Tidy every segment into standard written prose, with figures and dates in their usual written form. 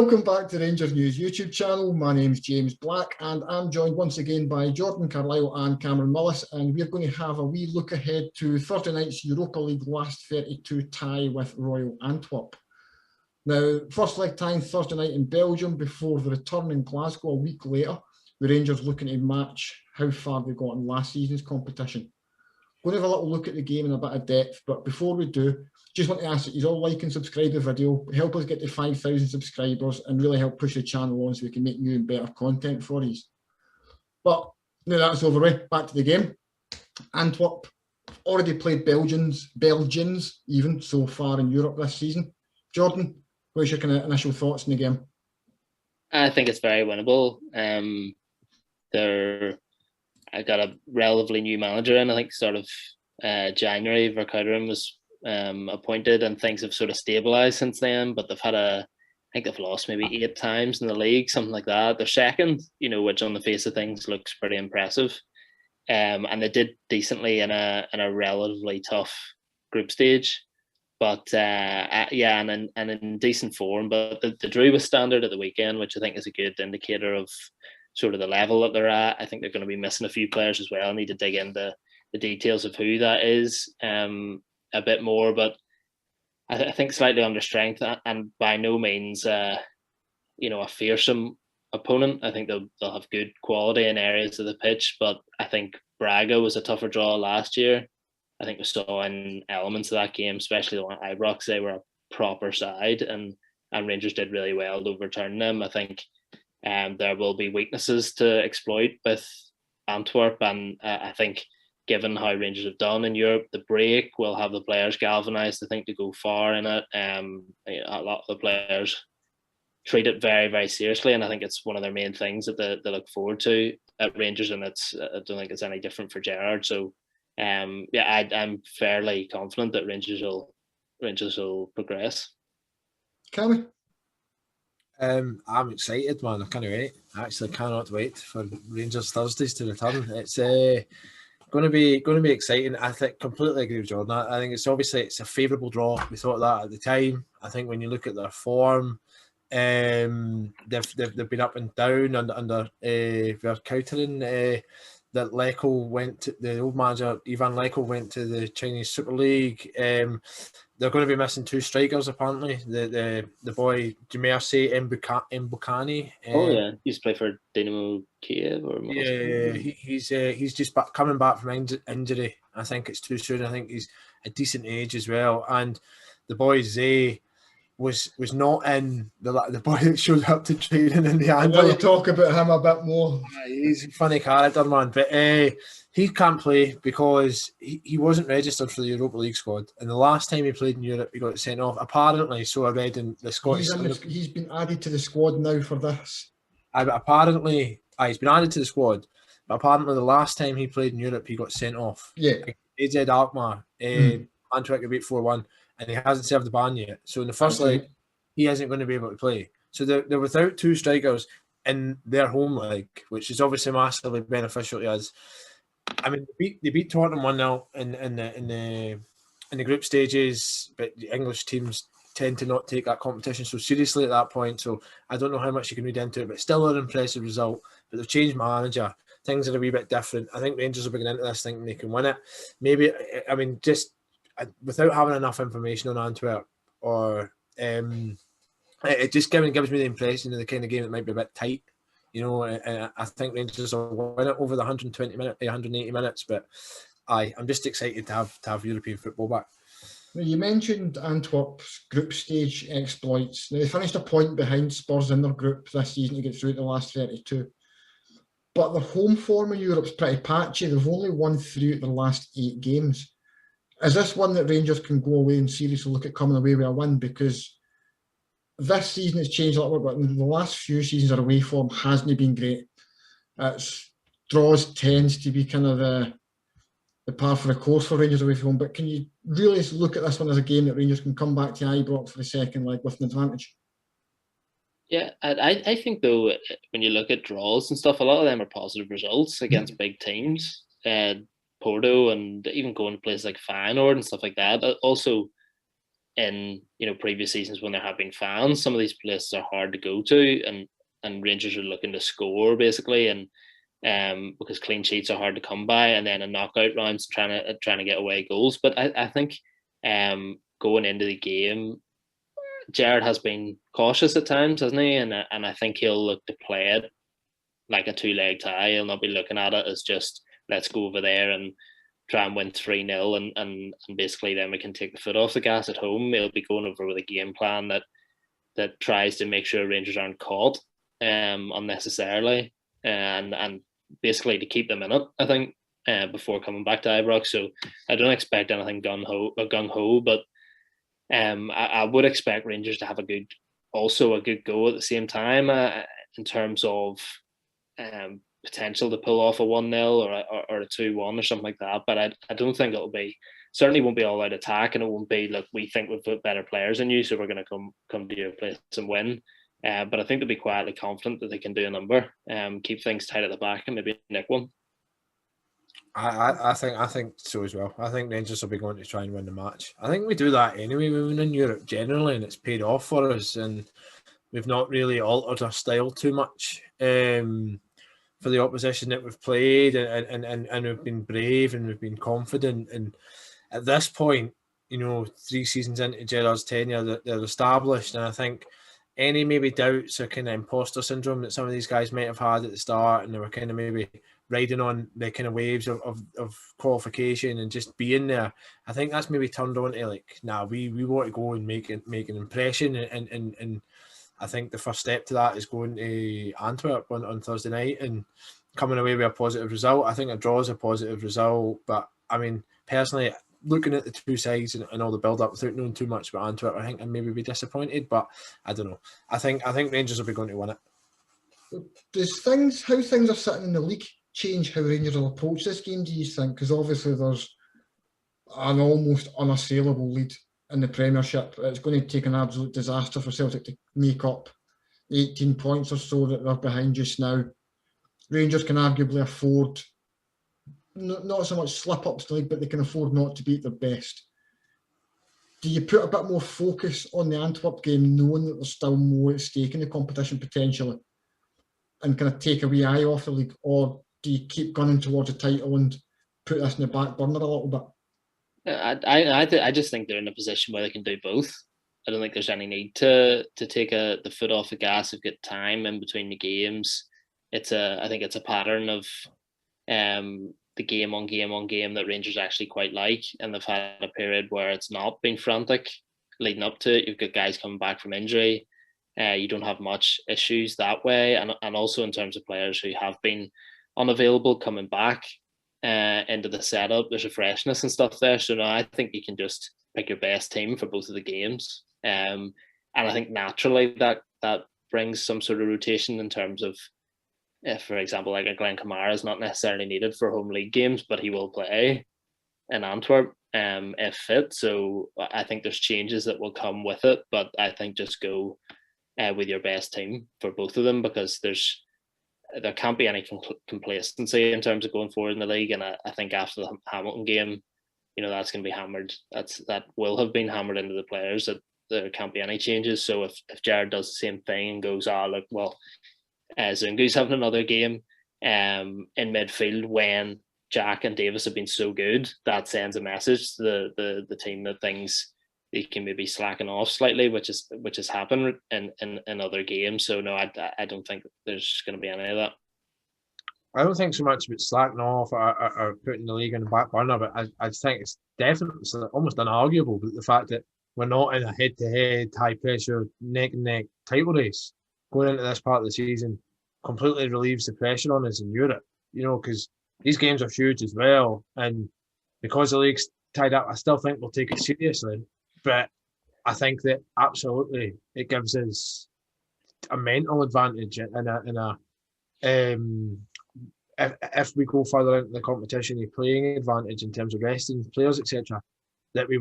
Welcome back to Rangers News YouTube channel. My name's James Black and I'm joined once again by Jordan Carlisle and Cameron Mullis, and we're going to have a wee look ahead to Thursday night's Europa League last 32 tie with Royal Antwerp. Now, first leg time Thursday night in Belgium before the return in Glasgow a week later. The Rangers looking to match how far they got in last season's competition. Going to have a little look at the game in a bit of depth, but before we do, just want to ask that you all like and subscribe the video, help us get to 5,000 subscribers and really help push the channel on so we can make new and better content for you. But now that's over with, back to the game. Antwerp already played Belgians even so far in Europe this season. Jordan, what's your kind of initial thoughts on the game? I think it's very winnable. I got a relatively new manager in, I think sort of January. Verkuiteren was appointed and things have sort of stabilised since then, but I think they've lost maybe 8 times in the league, something like that. They're second, which on the face of things looks pretty impressive. And they did decently in a relatively tough group stage. But and in decent form. But the drew was Standard at the weekend, which I think is a good indicator of sort of the level that they're at. I think they're going to be missing a few players as well. I need to dig into the details of who that is a bit more, but I think slightly under strength and by no means a fearsome opponent. I think they'll have good quality in areas of the pitch, but I think Braga was a tougher draw last year. I think we saw in elements of that game, especially the one at Ibrox, they were a proper side and Rangers did really well to overturn them. I think there will be weaknesses to exploit with Antwerp, and I think given how Rangers have done in Europe, the break will have the players galvanised, I think, to go far in it. A lot of the players treat it very, very seriously, and I think it's one of their main things that they look forward to at Rangers, and I don't think it's any different for Gerrard. So, I'm fairly confident that Rangers will progress. Cammy? I'm excited, man. I can't wait. I actually cannot wait for Rangers Thursdays to return. It's going to be exciting. I think completely agree with Jordan. I think it's a favourable draw. We thought that at the time. I think when you look at their form, they've been up and down under Verkuiteren. That the old manager Ivan Leko went to the Chinese Super League. They're going to be missing 2 strikers apparently. The boy Jamersi Mbukani. Oh yeah, he's played for Dynamo Kiev or Moscow. Yeah, he's just coming back from injury. I think it's too soon. I think he's a decent age as well. And the boy Zay was not in the boy that showed up to training in the I want to talk about him a bit more. He's a funny character, man. But he can't play because he wasn't registered for the Europa League squad. And the last time he played in Europe, he got sent off. Apparently, so I read in the Scottish... He's been added to the squad now for this. But apparently... he's been added to the squad. But apparently, the last time he played in Europe, he got sent off. Yeah. AZ Alkmaar. Antwerp beat 4-1. And he hasn't served the ban yet. So in the first leg, he isn't going to be able to play. So they're without 2 strikers in their home leg, which is obviously massively beneficial to us. I mean, they beat Tottenham 1-0 in the group stages, but the English teams tend to not take that competition so seriously at that point. So I don't know how much you can read into it, but still an impressive result. But they've changed manager. Things are a wee bit different. I think Rangers will be going into this thinking they can win it. Maybe, I mean, just without having enough information on Antwerp, or it just gives me the impression of the kind of game that might be a bit tight, and I think Rangers will win it over the 180 minutes, but I'm just excited to have European football back. Now, you mentioned Antwerp's group stage exploits. Now, they finished a point behind Spurs in their group this season to get through to the last 32. But their home form in Europe's pretty patchy. They've only won 3 of their last 8 games. Is this one that Rangers can go away and seriously look at coming away with a win? Because this season has changed a little bit, but in the last few seasons, our away form hasn't been great. Draws tends to be kind of the par for the course for Rangers away from home. But can you really look at this one as a game that Rangers can come back to Ibrox for the second leg with an advantage? Yeah, I think though, when you look at draws and stuff, a lot of them are positive results against big teams. Porto and even going to places like Feyenoord and stuff like that. Also, in previous seasons when there have been fans. Some of these places are hard to go to, and Rangers are looking to score basically, and because clean sheets are hard to come by, and then in knockout rounds trying to get away goals. But I think going into the game, Gerrard has been cautious at times, hasn't he? And I think he'll look to play it like a two-leg tie. He'll not be looking at it as just let's go over there and try and win 3-0 and basically then we can take the foot off the gas at home. He'll be going over with a game plan that tries to make sure Rangers aren't caught unnecessarily and basically to keep them in it, I think, before coming back to Ibrox. So I don't expect anything gung-ho, but I would expect Rangers to have a good go at the same time in terms of potential to pull off a 1-0 or a 2-1 or something like that. But I don't think certainly won't be all out attack, and it won't be look, we think we've put better players in you, so we're going to come to your place and win. But I think they'll be quietly confident that they can do a number, keep things tight at the back, and maybe nick one. I think so as well. I think Rangers will be going to try and win the match. I think we do that anyway. We win in Europe generally, and it's paid off for us. And we've not really altered our style too much for the opposition that we've played, and we've been brave and we've been confident. And at this point, 3 seasons into Gerrard's tenure, they're established. And I think any maybe doubts or kind of imposter syndrome that some of these guys might have had at the start, and they were kind of maybe riding on the kind of waves of qualification and just being there, I think that's maybe turned on to like, nah, we want to go and make an impression, and I think the first step to that is going to Antwerp on Thursday night and coming away with a positive result. I think a draw is a positive result, but I mean, personally, looking at the two sides and all the build-up without knowing too much about Antwerp, I think I'd maybe be disappointed, but I don't know. I think Rangers will be going to win it. Does how things are sitting in the league change how Rangers will approach this game, do you think? Because obviously there's an almost unassailable lead in the Premiership. It's going to take an absolute disaster for Celtic to make up 18 points or so that they're behind just now. Rangers can arguably afford not so much slip-ups to the league, but they can afford not to be at their best. Do you put a bit more focus on the Antwerp game, knowing that there's still more at stake in the competition potentially, and kind of take a wee eye off the league, or do you keep gunning towards a title and put this in the back burner a little bit? I just think they're in a position where they can do both. I don't think there's any need to take the foot off the gas. They've got time in between the games. I think it's a pattern of the game on game that Rangers actually quite like, and they've had a period where it's not been frantic leading up to it. You've got guys coming back from injury. You don't have much issues that way, and also in terms of players who have been unavailable coming back into the setup, there's a freshness and stuff there. So no, I think you can just pick your best team for both of the games, and I think naturally that brings some sort of rotation in terms of, if, for example, like a Glenn Kamara is not necessarily needed for home league games, but he will play in Antwerp if fit. So I think there's changes that will come with it, but I think just go with your best team for both of them, because there can't be any complacency in terms of going forward in the league. And I think after the Hamilton game, that's going to be hammered. That will have been hammered into the players, that there can't be any changes. So if Gerrard does the same thing and goes, look, well, Zungu's having another game in midfield when Jack and Davis have been so good, that sends a message to the team that things they can maybe slacken off slightly, which has happened in other games. So no, I don't think there's going to be any of that. I don't think so much about slacking off or putting the league in the back burner, but I think it's definitely almost unarguable with the fact that we're not in a head-to-head, high-pressure, neck-and-neck title race. Going into this part of the season completely relieves the pressure on us in Europe, because these games are huge as well. And because the league's tied up, I still think we'll take it seriously. But I think that absolutely it gives us a mental advantage if we go further into the competition, a playing advantage in terms of resting players, etc., that we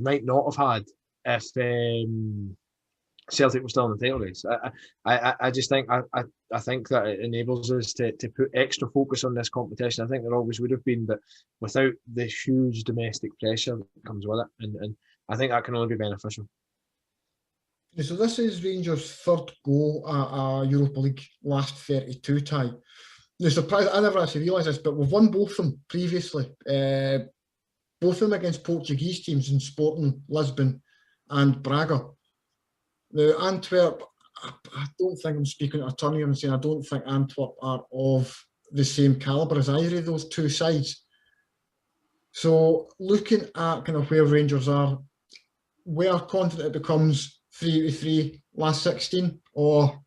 might not have had if Celtic was still in the title race. I just think I think that it enables us to put extra focus on this competition. I think there always would have been, but without the huge domestic pressure that comes with it, and I think that can only be beneficial. So this is Rangers' third goal at a Europa League last 32 tie. The surprise, I never actually realised this, but we've won both of them previously. Both of them against Portuguese teams in Sporting, Lisbon and Braga. Now, Antwerp, I don't think I'm speaking out of turn here and saying I don't think Antwerp are of the same calibre as either of those two sides. So looking at kind of where Rangers are, we're confident it becomes 3-3 last 16, or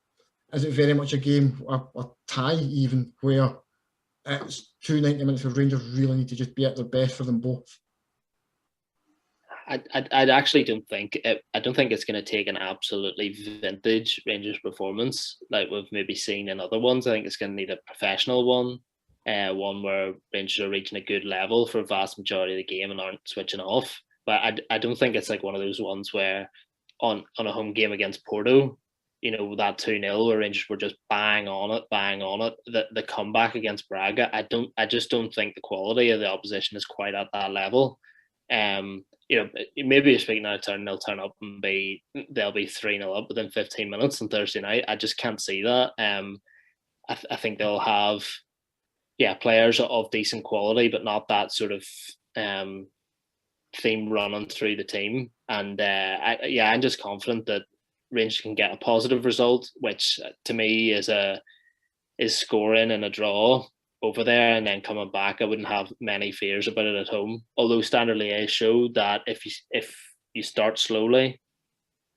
is it very much a game, a tie even, where it's 90 minutes where Rangers really need to just be at their best for them both? I actually don't think I don't think it's going to take an absolutely vintage Rangers performance like we've maybe seen in other ones. I think it's going to need a professional one, one where Rangers are reaching a good level for a vast majority of the game and aren't switching off. But I don't think it's like one of those ones where on a home game against Porto, you know, that 2-0 where Rangers were just bang on it. The comeback against Braga, I just don't think the quality of the opposition is quite at that level. You know, maybe you're speaking out of turn, they'll turn up and they'll be 3-0 up within 15 minutes on Thursday night. I just can't see that. I think they'll have, players of decent quality, but not that sort of theme running through the team. And I'm just confident that Rangers can get a positive result, which to me is scoring in a draw over there and then coming back. I wouldn't have many fears about it at home. Although Standard Liège showed that if you start slowly,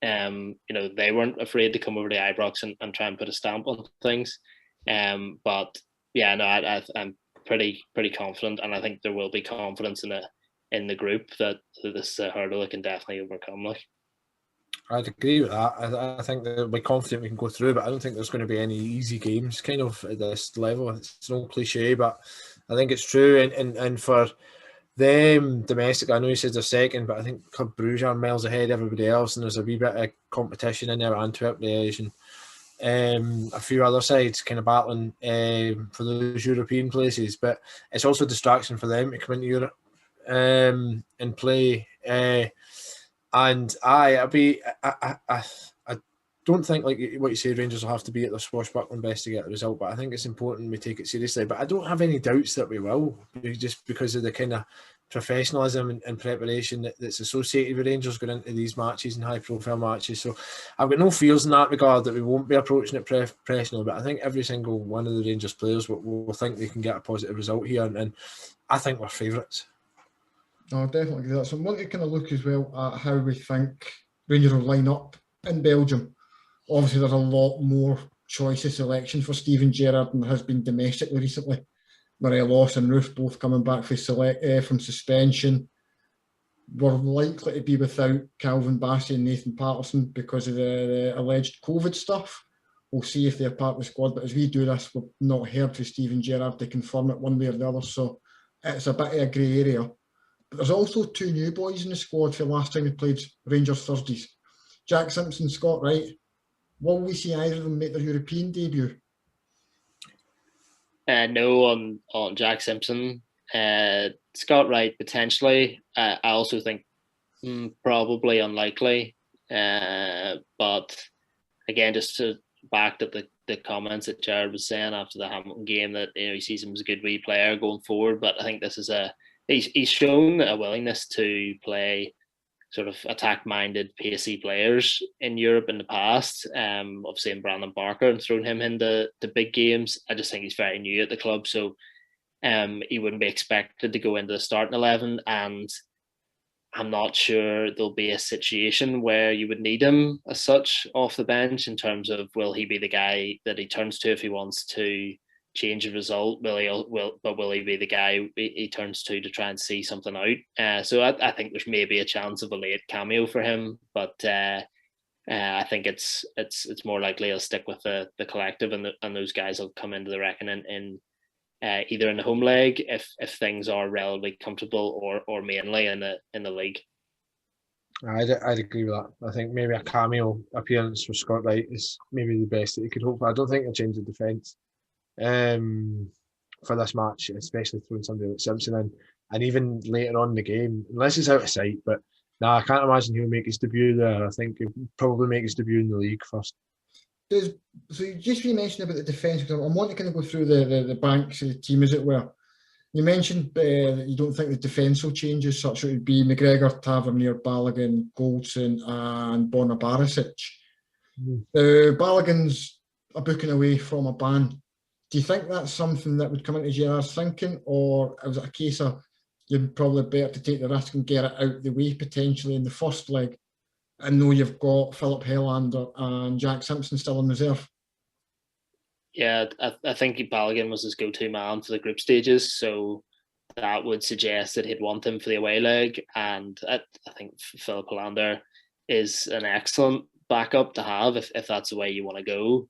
you know, they weren't afraid to come over to Ibrox and try and put a stamp on things. But yeah, no, I'm pretty confident, and I think there will be confidence in the group that this hurdle can definitely overcome. Like, I'd agree with that. I think that we're confident we can go through, but I don't think there's going to be any easy games kind of at this level. It's no cliche, but I think it's true. And for them, domestic, I know you said they're second, but I think Club Brugge are miles ahead of everybody else, and there's a wee bit of competition in there, Antwerp, Liège, and a few other sides kind of battling for those European places. But it's also a distraction for them to come into Europe and play. And I don't think, like what you say, Rangers will have to be at their swashbuckling best to get the result, but I think it's important we take it seriously. But I don't have any doubts that we will, just because of the kind of professionalism and preparation that's associated with Rangers going into these matches and high-profile matches. So I've got no fears in that regard that we won't be approaching it professionally, but I think every single one of the Rangers players will think they can get a positive result here, and I think we're favourites. No, I definitely agree with that. So I want to kind of look as well at how we think Rangers will line up in Belgium. Obviously, there's a lot more choice of selection for Steven Gerrard than there has been domestically recently. Morelos and Roof both coming back from suspension. We're likely to be without Calvin Bassey and Nathan Patterson because of the alleged COVID stuff. We'll see if they're part of the squad, but as we do this, we've not heard from Steven Gerrard to confirm it one way or the other, so it's a bit of a grey area. But there's also two new boys in the squad for the last time we played Rangers Thursdays. Jack Simpson, Scott Wright. Will we see either of them make their European debut? No on Jack Simpson. Scott Wright, potentially. I also think probably unlikely. But again, just to back up the comments that Gerrard was saying after the Hamilton game, that, you know, he sees him as a good wee player going forward. But I think this is he's shown a willingness to play sort of attack-minded, pacey players in Europe in the past. Obviously, in Brandon Barker and thrown him into the big games. I just think he's very new at the club, so he wouldn't be expected to go into the starting 11. And I'm not sure there'll be a situation where you would need him as such off the bench in terms of, will he be the guy that he turns to if he wants to change the result? Will he be the guy he turns to try and see something out? So I think there's maybe a chance of a late cameo for him, but I think it's more likely he'll stick with the collective, and those guys will come into the reckoning in either in the home leg if things are relatively comfortable, or mainly in the league. I'd agree with that. I think maybe a cameo appearance for Scott Wright is maybe the best that he could hope for. I don't think he'll change the defence for this match, especially throwing somebody like Simpson in, and even later on in the game, unless it's out of sight. But Nah, I can't imagine he'll make his debut there. I think he'll probably make his debut in the league first. So you just mentioned about the defence, because I want to kind of go through the banks of the team, as it were. You mentioned that you don't think the defence will change as such. It would be McGregor, Tavernier, Balogun, Goldson and Borna Barisic. Balogun's a booking away from a ban. Do you think that's something that would come into Gerrard's thinking, or is it a case of you're probably better to take the risk and get it out the way potentially in the first leg? I know you've got Philip Helander and Jack Simpson still in reserve. Yeah, I think Balogun was his go-to man for the group stages, so that would suggest that he'd want him for the away leg. And I think Philip Helander is an excellent backup to have if that's the way you want to go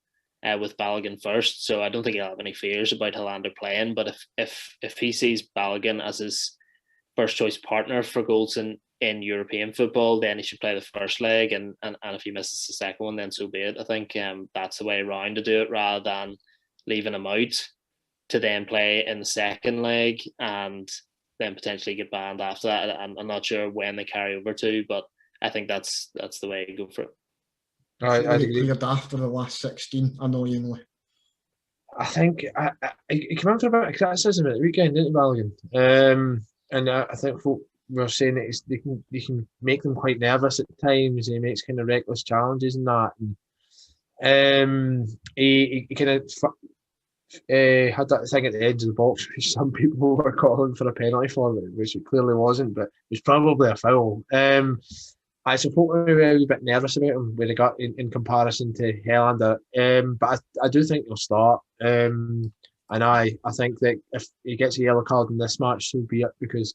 with Balogun first. So I don't think he'll have any fears about Helander playing. But if he sees Balogun as his first choice partner for Goldson in European football, then he should play the first leg, and if he misses the second one, then so be it. I think that's the way around to do it, rather than leaving him out to then play in the second leg and then potentially get banned after that. I'm not sure when they carry over to, but I think that's the way to go for it. I agree. Cleared after the last 16, annoyingly. I think he came out for a bit of criticism at the weekend, didn't he, Balogun? And I think folk were saying that they can make them quite nervous at times. He makes kind of reckless challenges and that. And he kind of had that thing at the edge of the box, which some people were calling for a penalty for, which it clearly wasn't, but it was probably a foul. I suppose we were a wee bit nervous about him when he got in comparison to Helander. But I do think he'll start. And I think that if he gets a yellow card in this match, so be it, because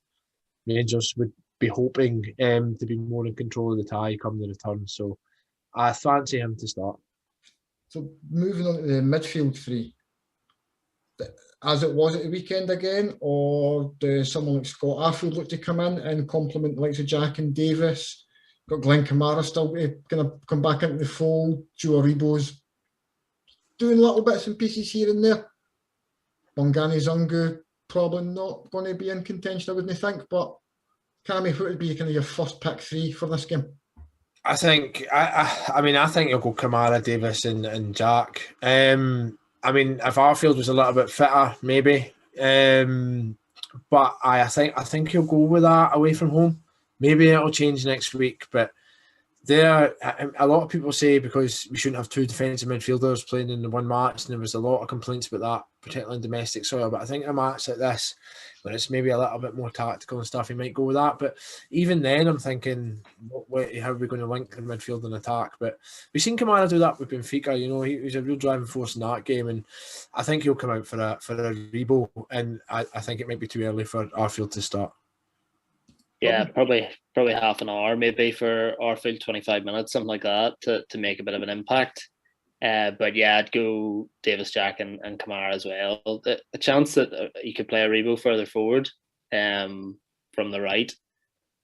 Rangers would be hoping to be more in control of the tie come the return. So I fancy him to start. So moving on to the midfield three, as it was at the weekend again, or does someone like Scott Arfield look to come in and complement the likes of Jack and Davis? Got Glenn Kamara still to kind of come back into the fold. Joe Aribo's doing little bits and pieces here and there. Bongani Zungu probably not going to be in contention, I wouldn't think. But Cammy, what would be kind of your first pick three for this game? I think I think you'll go Kamara, Davis, and Jack. I mean, if Arfield was a little bit fitter, maybe. But I think he'll go with that away from home. Maybe it'll change next week, but a lot of people say because we shouldn't have two defensive midfielders playing in the one match, and there was a lot of complaints about that, particularly in domestic soil. But I think a match like this, when it's maybe a little bit more tactical and stuff, he might go with that. But even then, I'm thinking, how are we going to link the midfield and attack? But we've seen Kamara do that with Benfica. You know, he was a real driving force in that game, and I think he'll come out for a Rebo. And I think it might be too early for Arfield to start. Yeah, probably half an hour maybe for Arfield, 25 minutes, something like that, to make a bit of an impact. But yeah, I'd go Davis, Jack and Kamara as well. A chance that you could play a Rebo further forward from the right.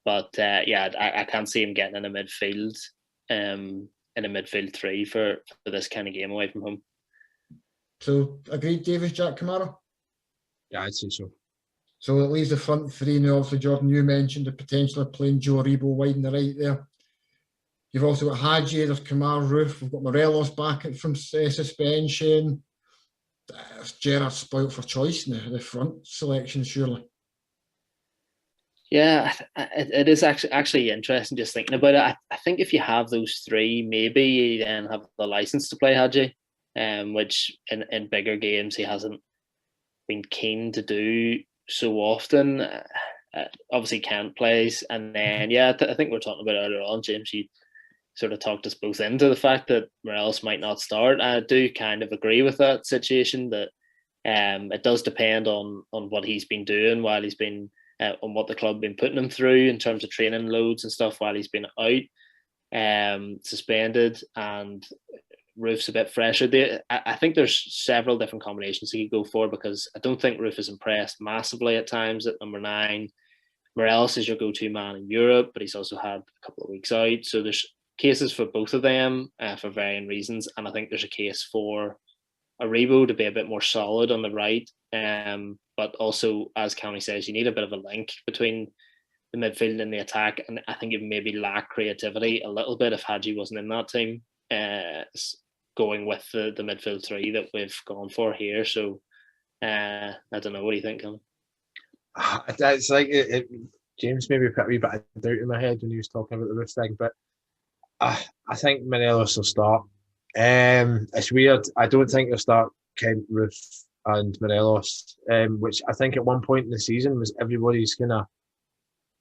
But yeah, I can't see him getting in a midfield three for this kind of game away from home. So agreed, Davis, Jack, Kamara? Yeah, I'd say so. So it leaves the front three now. Obviously, Jordan, you mentioned the potential of playing Joe Aribo wide on the right there. You've also got Hadji, there's Kamar Roof, we've got Morelos back from suspension. Gerrard spoilt for choice in the front selection, surely. Yeah, it is actually interesting just thinking about it. I think if you have those three, maybe you then have the license to play Hadji, which in bigger games he hasn't been keen to do so often. Obviously Kent plays, and then I think we were talking about earlier on, James, you sort of talked us both into the fact that Morelos might not start. I do kind of agree with that situation, that it does depend on what he's been doing while he's been on what the club been putting him through in terms of training loads and stuff while he's been out suspended, and Roof's a bit fresher. I think there's several different combinations he could go for, because I don't think Roof is impressed massively at times at number 9. Morelos is your go-to man in Europe, but he's also had a couple of weeks out. So there's cases for both of them for varying reasons. And I think there's a case for Aribo to be a bit more solid on the right. But also, as Cammy says, you need a bit of a link between the midfield and the attack, and I think it maybe lacked creativity a little bit if Hadji wasn't in that team, going with the midfield three that we've gone for here. So I don't know. What do you think, Cammy? It's like James maybe put a wee bit of doubt in my head when he was talking about the roof thing, but I think Morelos will start. It's weird. I don't think he'll start Kent, Roof and Morelos, which I think at one point in the season was everybody's kind of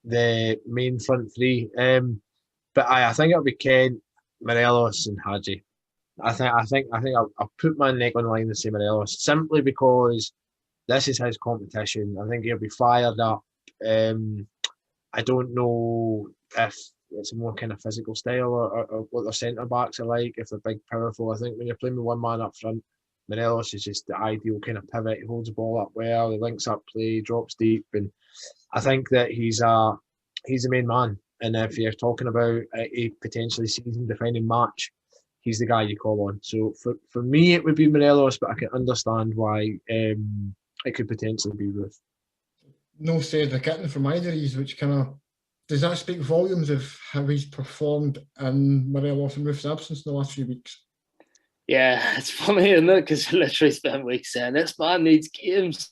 the main front three. But I think it'll be Kent, Morelos and Hadji. I think I'll put my neck on the line and say Morelos, simply because this is his competition. I think he'll be fired up. I don't know if it's a more kind of physical style or what their centre backs are like, if they're big, powerful. I think when you're playing with one man up front, Morelos is just the ideal kind of pivot. He holds the ball up well, he links up play, drops deep, and I think that he's the main man. And if you're talking about a potentially season-defining match, he's the guy you call on. So for me, it would be Morelos, but I can understand why it could potentially be Roof. No Cedric Itten from either of these, which kind of, does that speak volumes of how he's performed in Morelos and Roof's absence in the last few weeks? Yeah, it's funny, isn't it? Because I literally spent weeks saying this man needs games.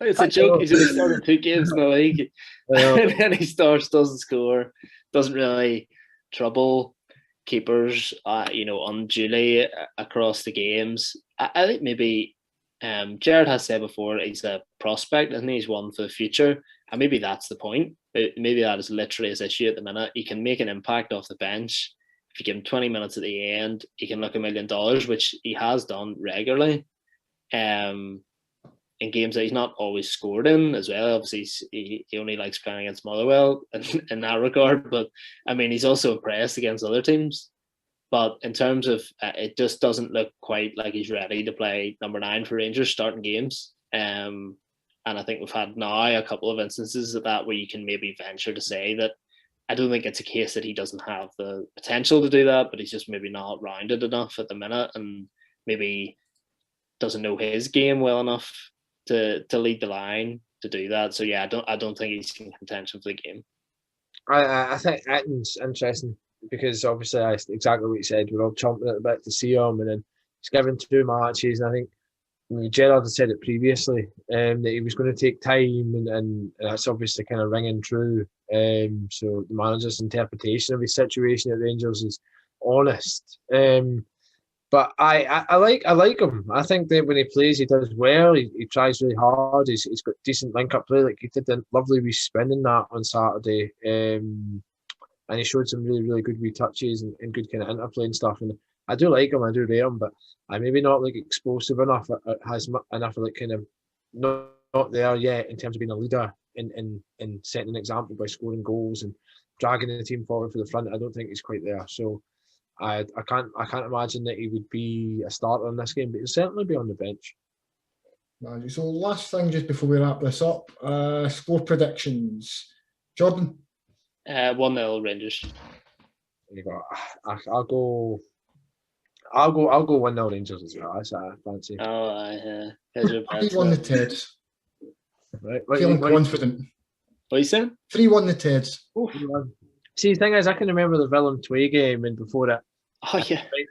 It's a joke. He's only started 2 games in the league, and then he starts, doesn't score, doesn't really trouble keepers, unduly across the games. I think maybe Gerrard has said before he's a prospect and he's one for the future, and maybe that's the point. Maybe that is literally his issue at the minute. He can make an impact off the bench. If you give him 20 minutes at the end, he can look $1 million, which he has done regularly. In games that he's not always scored in as well. Obviously, he only likes playing against Motherwell in that regard. But, I mean, he's also impressed against other teams. But in terms of, it just doesn't look quite like he's ready to play number 9 for Rangers starting games. And I think we've had now a couple of instances of that where you can maybe venture to say that I don't think it's a case that he doesn't have the potential to do that, but he's just maybe not rounded enough at the minute and maybe doesn't know his game well enough to lead the line to do that. So yeah, I don't think he's in contention for the game. I think Itten's interesting because obviously exactly what you said, we're all chomping at the bit to see him, and then he's given 2 matches, and I think Gerrard had said it previously that he was going to take time, and that's obviously kind of ringing true. So the manager's interpretation of his situation at Rangers is honest. But I like him. I think that when he plays, he does well. He tries really hard. He's got decent link-up play. Like he did a lovely wee spin in that on Saturday. And he showed some really, really good wee touches and good kind of interplay and stuff. And I do like him. I do rate him. But I maybe not like explosive enough. Has enough like kind of not there yet in terms of being a leader and setting an example by scoring goals and dragging the team forward for the front. I don't think he's quite there. So I can't imagine that he would be a starter in this game, but he'll certainly be on the bench. So last thing, just before we wrap this up, score predictions. Jordan? 1-0 Rangers. There you go. I'll go 1-0 Rangers as well. That's a fancy. Oh, I 3-1 the Teds. Right. Feeling confident. What are you saying? 3-1 the Teds. See, the thing is, I can remember the Willem 2 game, and before that,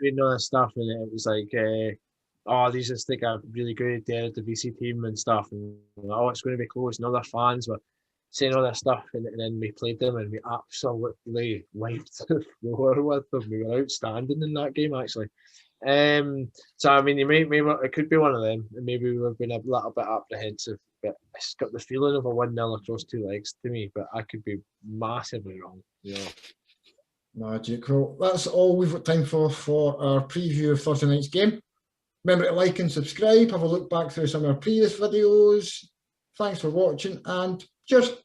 reading all this stuff, and it was like, these just think a really good VC team and stuff, and it's going to be close. And other fans were saying all that stuff, and then we played them, and we absolutely wiped the floor with them. We were outstanding in that game, actually. So I mean, it could be one of them, and maybe we've been a little bit apprehensive. But it's got the feeling of a 1-0 across 2 legs to me, but I could be massively wrong. Yeah. Magic. Well, that's all we've got time for our preview of Thursday night's game. Remember to like and subscribe. Have a look back through some of our previous videos. Thanks for watching, and cheers.